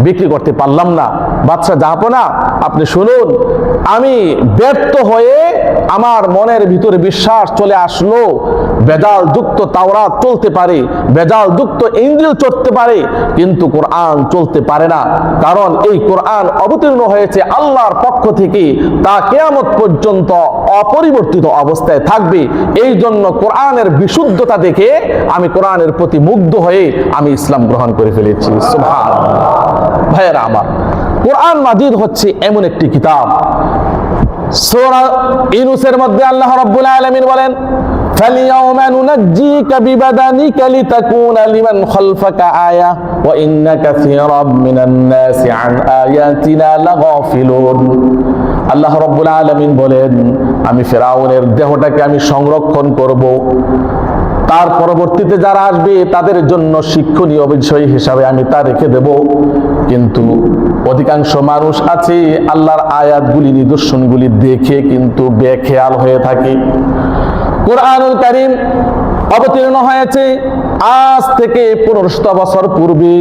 বিক্রি করতে পারলাম না। বাদশা জাহাপনা, আপনি শুনুন, আমি ব্যর্থ হয়ে আমার মনের ভিতরে বিশ্বাস চলে আসলো ভেজাল যুক্ত তাওরাত চলতে পারে, ভেজাল যুক্ত ইনজিল চলতে পারে, কিন্তু কোরআন চলতে পারে না। কারণ এই কোরআন অবতীর্ণ হয়েছে আল্লাহর পক্ষ থেকে, তা কিয়ামত পর্যন্ত অপরিবর্তিত অবস্থায় থাকবে। এই জন্য কোরআনের বিশুদ্ধতা দেখে আমি কোরআনের প্রতি মুগ্ধ হয়ে আমি ইসলাম গ্রহণ করে ফেলেছি। সুবহানাল্লাহ। ভাইয়েরা আমার, কোরআন মাজিদ হচ্ছে এমন একটি কিতাব, সূরা ইউনূসের মধ্যে আল্লাহ রাব্বুল আলামিন বলেন, فَالْيَوْمَ نُنَجِّيكَ بِبَدَنِكَ لِتَكُونَ لِمَنْ خَلْفَكَ آيَةً وَإِنَّ كَثِيرًا مِنَ النَّاسِ عَنْ آيَاتِنَا لَغَافِلُونَ। আল্লাহ রাব্বুল আলামিন বলেন, আমি ফেরাউনের দেহটাকে আমি সংরক্ষণ করব, তার পরবর্তীতে যারা আসবে তাদের জন্য শিক্ষণীয় বিষয় হিসাবে আমি তা রেখে দেব। কিন্তু অধিকাংশ মানুষ আছে আল্লাহর আয়াতগুলি নিদর্শনগুলি দেখে কিন্তু বেখেয়াল হয়ে থাকে। কুরআনুল কারীম অবতীর্ণ হয়েছে আজ থেকে 1500 বছর পূর্বে,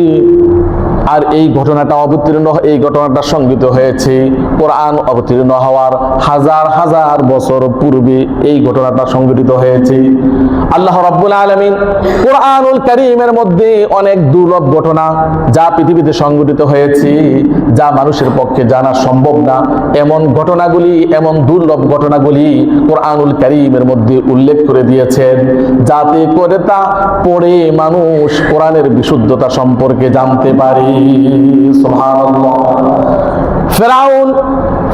আর এই ঘটনাটা সংঘটিত হয়েছে কোরআন অবতীর্ণ হওয়ার হাজার হাজার বছর পূর্বে। এই ঘটনাটা সংঘটিত হয়েছে। আল্লাহ রাব্বুল আলামিন কোরআনুল কারীমের মধ্যে অনেক দুর্লভ ঘটনা যা পৃথিবীতে সংঘটিত হয়েছে, যা মানুষের পক্ষে জানা সম্ভব না, এমন ঘটনাগুলি, এমন দুর্লভ ঘটনাগুলি কোরআনুল কারীমের মধ্যে উল্লেখ করে দিয়েছেন, যাতে করে তা পড়ে মানুষ কোরআনের বিশুদ্ধতা সম্পর্কে জানতে পারে। সুবহানাল্লাহ।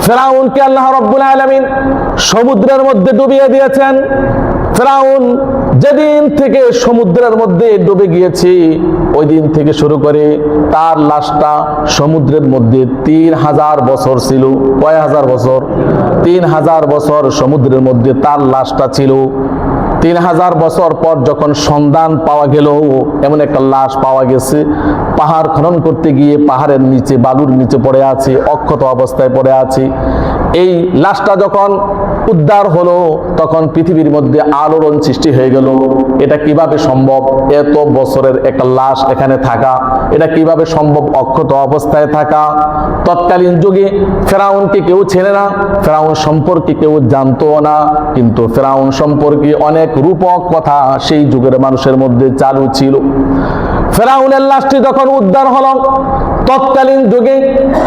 ফেরাউনকে আল্লাহ রাব্বুল আলামিন সমুদ্রের মধ্যে ডুবিয়ে দিয়েছেন। ফেরাউন যেদিন থেকে সমুদ্রের মধ্যে ডুবে গিয়েছে, ওই দিন থেকে শুরু করে তার লাশটা সমুদ্রের মধ্যে 3000 বছর ছিল। কয় হাজার বছর? 3000 বছর সমুদ্রের মধ্যে তার লাশটা ছিল। 3000 বছর পর যখন সন্ধান পাওয়া গেল, এমন একটা লাশ পাওয়া গেছে, পাহাড় খনন করতে গিয়ে পাহাড়ের নিচে, বালুর নিচে পড়ে আছে, অক্ষত অবস্থায় পড়ে আছে। এই লাশটা যখন উদ্ধার হলো, তখন পৃথিবীর মধ্যে আলোড়ন সৃষ্টি হয়ে গেল। এটা কিভাবে সম্ভব? এত বছরের একটা লাশ এখানে থাকা, এটা কিভাবে সম্ভব অক্ষত অবস্থায় থাকা? তৎকালীন যুগে ফেরাউনকে কেউ চেনে না, ফেরাউন সম্পর্কে কেউ জানতো না, কিন্তু ফেরাউন সম্পর্কে অনেক রূপক কথা সেই যুগের মানুষের মধ্যে চালু ছিল। ফেরাউনের লাশটি যখন উদ্ধার হলো, তৎকালীন যুগে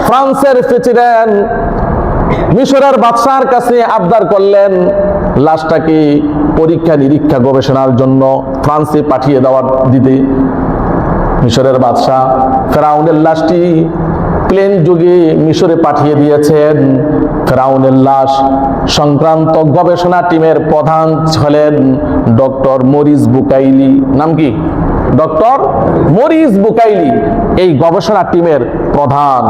ফ্রান্সের প্রেসিডেন্ট মিশরের বাদশার কাছে আবদার করলেন লাশটাকে পরীক্ষা নিরীক্ষা গবেষণার জন্য ফ্রান্সে পাঠিয়ে দিতে। মিশরের বাদশা ফেরাউনের লাশটি প্লেন যুগে মিশরে পাঠিয়ে দিয়েছেন। ফেরাউনের লাশ সংক্রান্ত গবেষণা টিমের প্রধান হলেন ডক্টর মরিস বুকাইলি। নাম কি? ডক্টর মরিস বুকাইলি এই গবেষণা টিমের প্রধান।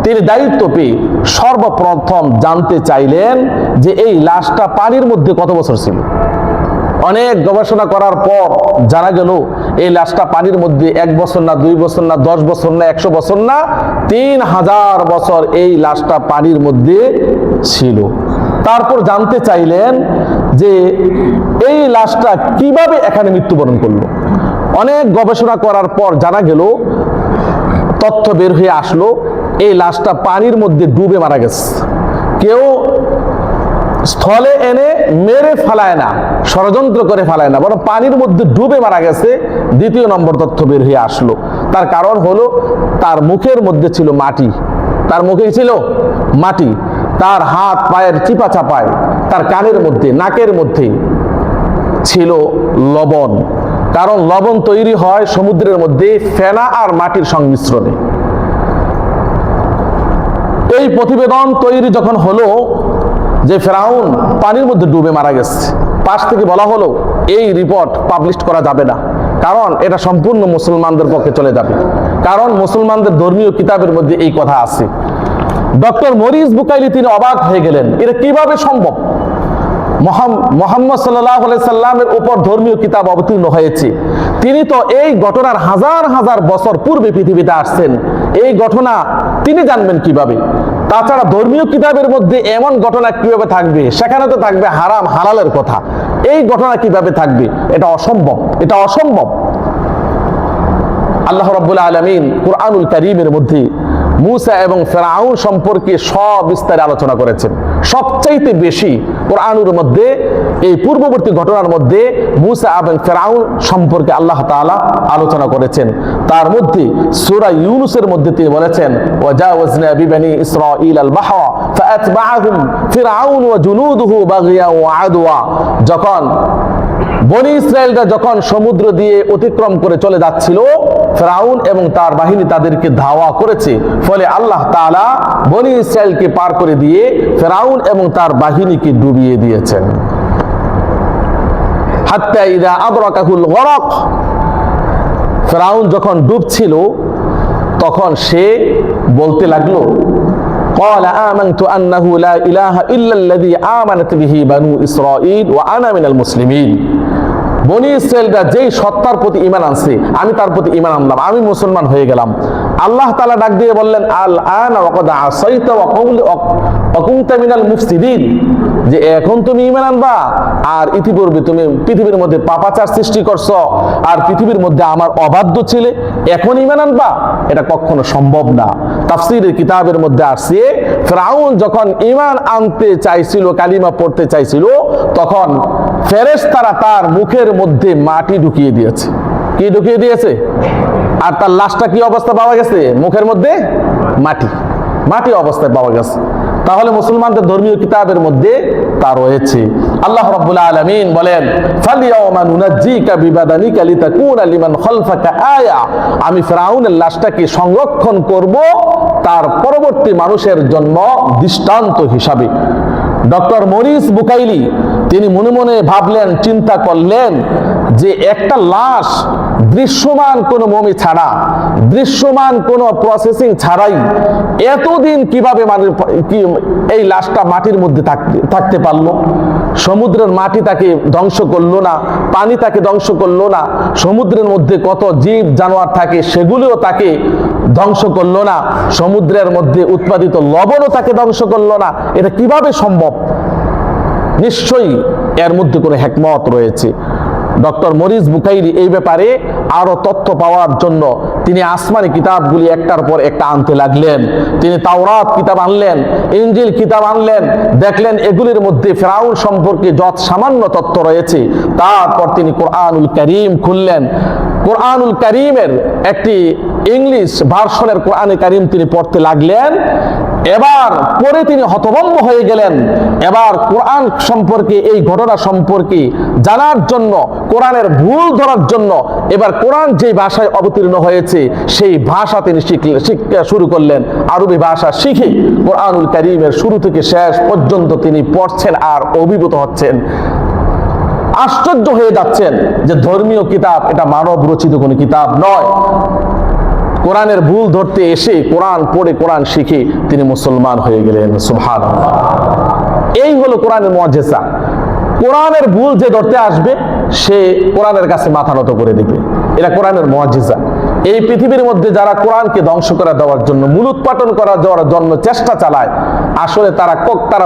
তিনি দায়িত্ব পেয়ে সর্বপ্রথম জানতে চাইলেন যে এই লাশটা পানির মধ্যে কত বছর ছিল। অনেক গবেষণা করার পর জানা গেল এই লাশটা পানির মধ্যে 1 বছর না, 2 বছর না, 10 বছর না, 100 বছর না, 3000 বছর এই লাশটা পানির মধ্যে ছিল। তারপর জানতে চাইলেন যে এই লাশটা কিভাবে এখানে মৃত্যুবরণ করলো। অনেক গবেষণা করার পর জানা গেল, তথ্য বের হয়ে আসলো, এই লাশটা পানির মধ্যে ডুবে মারা গেছে। কেউ স্থলে এনে মেরে ফেলায় না, ষড়যন্ত্র করে ফেলায় না, বরং পানির মধ্যে ডুবে মারা গেছে। দ্বিতীয় নম্বর তথ্য বের হয়ে আসলো। তার কারণ হলো তার মুখের মধ্যে ছিল মাটি, তার মুখে ছিল মাটি, তার হাত পায়ের চিপা চাপায়, তার কানের মধ্যে, নাকের মধ্যে ছিল লবণ, কারণ লবণ তৈরি হয় সমুদ্রের মধ্যে ফেনা আর মাটির সংমিশ্রণে। এই প্রতিবেদন তৈরি যখন হলো যে ফেরাউন পানির মধ্যে ডুবে মারা গেছে, পাশ থেকে বলা হলো এই রিপোর্ট পাবলিশ করা যাবে না, কারণ এটা সম্পূর্ণ মুসলমানদের পক্ষে চলে যাবে, কারণ মুসলমানদের ধর্মীয় কিতাবের মধ্যে এই কথা আছে। ডক্টর মরিস বুকাইলি তিনি অবাক হয়ে গেলেন, এটা কিভাবে সম্ভব? মুহাম্মদ সাল্লাল্লাহু আলাইহি সাল্লামের উপর ধর্মীয় কিতাব অবতীর্ণ হয়েছে, তিনি তো এই ঘটনার হাজার হাজার বছর পূর্বে পৃথিবীতে আসছেন, এই ঘটনা তিনি জানবেন কিভাবে? তাছাড়া ধর্মীয় কিতাবের মধ্যে এমন ঘটনা কিভাবে থাকবে? সেখানে তো থাকবে হারাম হালালের কথা, এই ঘটনা কিভাবে থাকবে? এটা অসম্ভব, এটা অসম্ভব। আল্লাহ রাব্বুল আলামিন কুরআনুল কারীমের মধ্যে মুসা এবং ফেরাউন সম্পর্কে সবিস্তারে আলোচনা করেছেন। সবচাইতে বেশি কুরআনের মধ্যে এই পূর্ববর্তী ঘটনার মধ্যে মুসা এবং ফেরাউন সম্পর্কে আল্লাহ তাআলা আলোচনা করেছেন। তার মধ্যে সূরা ইউনূসের মধ্যে তিনি বলেছেন, ওয়াজাওয়াজনা বিবানি ইসরাঈল আল বাহরা ফাআতবাআহুম ফিরআউন ওয়া জুনুদুহু বাগিয়া ওয়া আদওয়া, যখন বনি ইসরায়েলরা যখন সমুদ্র দিয়ে অতিক্রম করে চলে যাচ্ছিল, ফেরাউন এবং তার বাহিনী তাদেরকে ধাওয়া করেছে, ফলে আল্লাহ তাআলা বনি ইসরায়েলকে পার করে দিয়ে ফেরাউন এবং তার বাহিনীকে ডুবিয়ে দিয়েছেন। হাত্তা ইযা আদরাকাহুল গরক, ফেরাউন যখন ডুবছিল তখন সে বলতে লাগলো, قال آمنت أنه لا إله إلا الذي آمنت به بنو إسرائيل وأنا من المسلمين। বনি ইসরায়েলরা যেই সত্তার প্রতি ঈমান আনছে আমি তার প্রতি ঈমান আনলাম, আমি মুসলমান হয়ে গেলাম। আল্লাহ তাআলা ডাক দিয়ে বললেন, আল আনা ওয়া ক্বাদ আসাইতা ওয়া কুনতা মিনাল মুফসিদিন, যে এখন তুমি ঈমান আনবা আর ইতিপূর্বে তুমি পৃথিবীর মধ্যে পাপাচার সৃষ্টি করছো আর পৃথিবীর মধ্যে আমার অবাধ্য ছিলে, এখন ঈমান আনবা? এটা কখনো সম্ভব না। তাফসীরের কিতাবের মধ্যে আসছে, ফেরাউন যখন ঈমান আনতে চাইছিল, কালিমা পড়তে চাইছিল, তখন ফেরেশতারা তার মুখের মধ্যে মাটি ঢুকিয়ে দিয়েছে। কি ঢুকিয়ে দিয়েছে? আর তার লাশটা কি অবস্থা পাওয়া গেছে? মুখের মধ্যে মাটি, মাটি অবস্থায় পাওয়া গেছে। তাহলে মুসলমানদের ধর্মীয় কিতাবের মধ্যে তা রয়েছে। আল্লাহ রাব্বুল আলামিন বলেন, ফালিয়াউমা নুনাজ্জিকা বিবাদানিকা লিতাকুনা লিমান খালফাকা আয়া, আমি ফেরাউনের লাশটাকে সংরক্ষণ করব তার পরবর্তী মানুষের জন্য দৃষ্টান্ত হিসাবে। ডক্টর মরিস বুকাইলি তিনি মনে মনে ভাবলেন, চিন্তা করলেন যে একটা লাশ দৃশ্যমান কোনো মমি ছাড়া, দৃশ্যমান কোনো প্রসেসিং ছাড়াই এতদিন কিভাবে এই লাশটা মাটির মধ্যে থাকতে পারলো? সমুদ্রের মাটি তাকে ধ্বংস করলো না, পানি তাকে ধ্বংস করলো না, সমুদ্রের মধ্যে কত জীব জানোয়ার থাকে সেগুলিও তাকে ধ্বংস করলো না, সমুদ্রের মধ্যে উৎপাদিত লবণও তাকে ধ্বংস করলো না। এটা কিভাবে সম্ভব? নিশ্চয়ই এর মধ্যে কোনো হিকমত রয়েছে। ডক্টর মরিস বুকাইলি এই ব্যাপারে আরো তথ্য পাওয়ার জন্য তিনি আসমানি কিতাবগুলি একটার পর একটা আনতে লাগলেন। তিনি তাওরাত কিতাব আনলেন, ইনজিল কিতাব আনলেন, দেখলেন এগুলির মধ্যে ফেরাউন সম্পর্কে যত সামান্য তথ্য রয়েছে। তারপর তিনি কোরআনুল কারীম খুললেন, কোরআনুল কারীমের একটি ইংলিশ ভার্সনের কোরআনুল কারীম তিনি পড়তে লাগলেন। এবার পরে তিনি হতভম্ব হয়ে গেলেন। এবার কোরআন সম্পর্কে, এই ঘটনা সম্পর্কে জানার জন্য, কোরআনের ভুল ধরার জন্য এবার কোরআন যে ভাষায় অবতীর্ণ হয়েছে সেই ভাষা তিনি শিক্ষা শুরু করলেন। আরবি ভাষা শিখে কোরআনুল কারীমের শুরু থেকে শেষ পর্যন্ত তিনি পড়ছেন আর অভিভূত হচ্ছেন। আশ্চর্য হয়ে যাচ্ছেন যে ধর্মীয় কিতাব এটা মানব রচিত কোনো কিতাব নয়। কোরআনের ভুল ধরতে এসে কোরআন পড়ে কোরআন শিখে তিনি মুসলমান হয়ে গেলেন। সুবহানাল্লাহ। এই হলো কোরআনের মুআজিজা। কোরআনের ভুল যে ধরতে আসবে সে কোরআনের কাছে মাথা নত করে দিবে। এটা কোরআনের মুআজিজা। এই পৃথিবীর মধ্যে যারা কোরআনকে ধ্বংস করে দেওয়ার জন্য, মূলোৎপাটন করা দেওয়ার জন্য চেষ্টা চালায়, আসলে তারা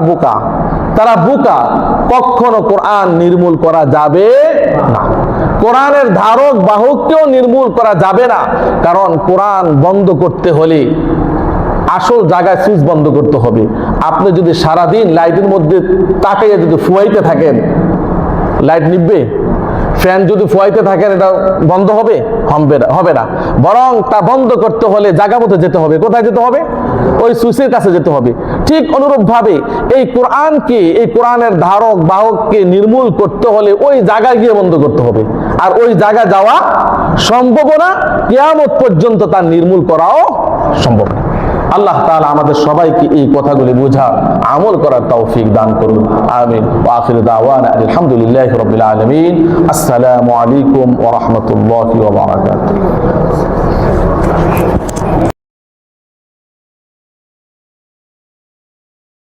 বোকা, তারা বোকা। কখনো কোরআন নির্মূল করা যাবে না, কোরআনের ধারক বাহককেও নির্মূল করা যাবে না। কারণ কোরআন বন্ধ করতে হলে আসল জায়গায় সুইচ বন্ধ করতে হবে। আপনি যদি সারাদিন লাইটের মধ্যে তাকাইয়ে যদি ফুয়াইতে থাকেন, লাইট নিববে? ফ্যান যদি ফুয়াইতে থাকেন এটা বন্ধ হবে? হবে না। বরং তা বন্ধ করতে হলে জায়গা মতো যেতে হবে। কোথায় যেতে হবে? ওই সুইচের কাছে যেতে হবে। ঠিক অনুরূপভাবে এই কোরআনকে, এই কোরআনের ধারক বাহককে নির্মূল করতে হলে ওই জায়গায় গিয়ে বন্ধ করতে হবে। আর ওই জায়গা যাওয়া সম্ভব না, কিয়ামত পর্যন্ত তা নির্মূল করাও সম্ভব না। আল্লাহ তাআলা আমাদের সবাইকে এই কথাগুলি বোঝা, আমল করার তৌফিক দান করুন। আমিন। ওয়া আখিরু দাওয়ানা আলহামদুলিল্লাহি রাব্বিল আলামিন। আসসালামু আলাইকুম ওয়া রাহমাতুল্লাহি ওয়া বারাকাতুহু।